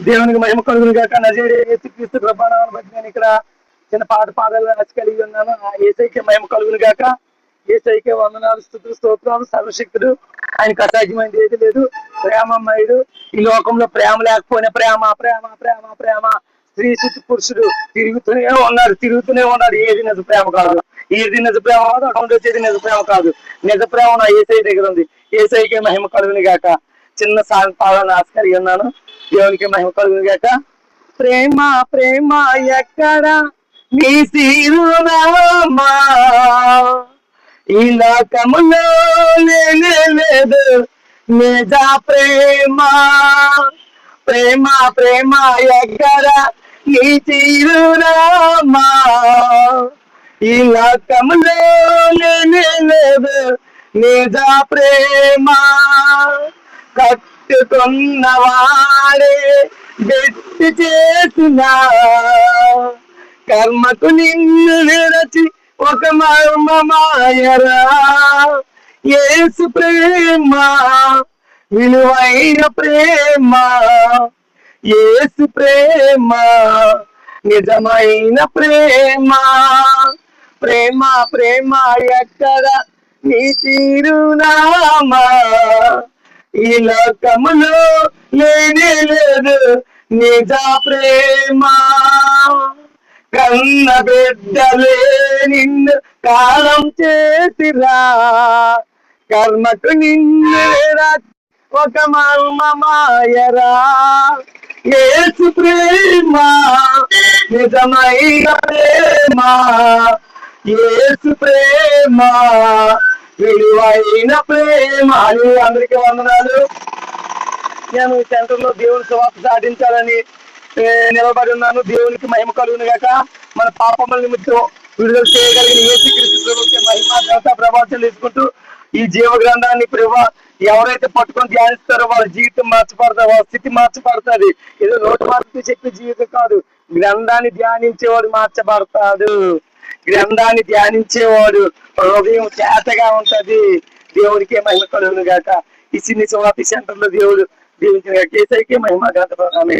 దేవునికి మహిమ కలుగును గాక. నజరేయుడైన యేసుక్రీస్తు ప్రభానాన్ని బట్టి నేను ఇక్కడ చిన్న పాట పాడాలని ఆశ కలిగి ఉన్నాను. ఆ యేసయ్యకే మహిమ కలుగును గాక. యేసయ్యకే వందనాలు, స్తుతులు, స్తోత్రాలు. సర్వశక్తుడు, ఆయనకు అసాధ్యమైనది ఏది లేదు. ప్రేమమయుడు. ఈ లోకంలో ప్రేమ లేకపోయినా ప్రేమ ప్రేమ ప్రేమ ప్రేమ స్త్రీ చుట్టూ పురుషుడు తిరుగుతూనే ఉన్నాడు. ఏది నిజ ప్రేమ కాదు, ఏది నిజ ప్రేమ కాదు, అటువంటి వచ్చేది నిజ ప్రేమ కాదు. నిజ ప్రేమ నా యేసయ్య దగ్గర ఉంది. యేసయ్యకే మహిమ కలుగును గాక. చిన్న సాగు పాడాలని ఆశ కలిగి ఉన్నాను. దేవునికి మహిమ కలుగును గాక. ప్రేమ ప్రేమ ఎక్కడ నీ సిరునామా, ఈ లోకములో లేనే లేదు నిజ ప్రేమ. ప్రేమ ప్రేమ ఎక్కడ నీ చిరునామా, ఈ లోకములో లేనే లేదు నిజ ప్రేమ. కట్టుకున్నవాడే గట్టి చేసిన కర్మకు నిన్ను విరచి ఒక మర్మమాయరా. యేసు ప్రేమ విలువైన ప్రేమ, యేసు ప్రేమ నిజమైన ప్రేమ. ప్రేమ ప్రేమ ఎక్కడ నీ చిరునామా, ఈ లోకములో లేనే లేదు నిజ ప్రేమ. కన్న బిడ్డలే నిన్ను కాలం చేసిరా, కర్మకు నిన్ను ఒక మర్మమాయరా. యేసు ప్రేమ నిజమైన ప్రేమ, యేసు ప్రేమ విలువైన ప్రేమ. అని అందరికీ వందనాలు. నేను ఈ సెంటర్ లో దేవుని సువార్త సాధించాలని నిలబడి ఉన్నాను. దేవునికి మహిమ కలుగును గాక. మన పాపముల నిమిత్తం విడుదల చేయగలిగిన యేసుక్రీస్తు ప్రభువుకి మహిమ ఘనత ప్రభావం చెల్లించుకుంటూ ఈ జీవ గ్రంథాన్ని ప్రభా ఎవరైతే పట్టుకొని ధ్యానిస్తారో వాళ్ళ జీవితం మార్చబడతారు, వాళ్ళ స్థితి మార్చబడుతుంది. ఏదో నోటి మాటతో చెప్పే జీవితం కాదు, గ్రంథాన్ని ధ్యానించేవాడు మార్చబడతాడు. గ్రంథాన్ని ధ్యానించేవాడు హృదయం చేతగా ఉంటది. దేవుడికే మహిమ కలుగును గాక. ఈ చిన్ని సువార్త సెంటర్ లో దేవుడు దీవించిన యేసయ్యకే మహిమ ఘనత.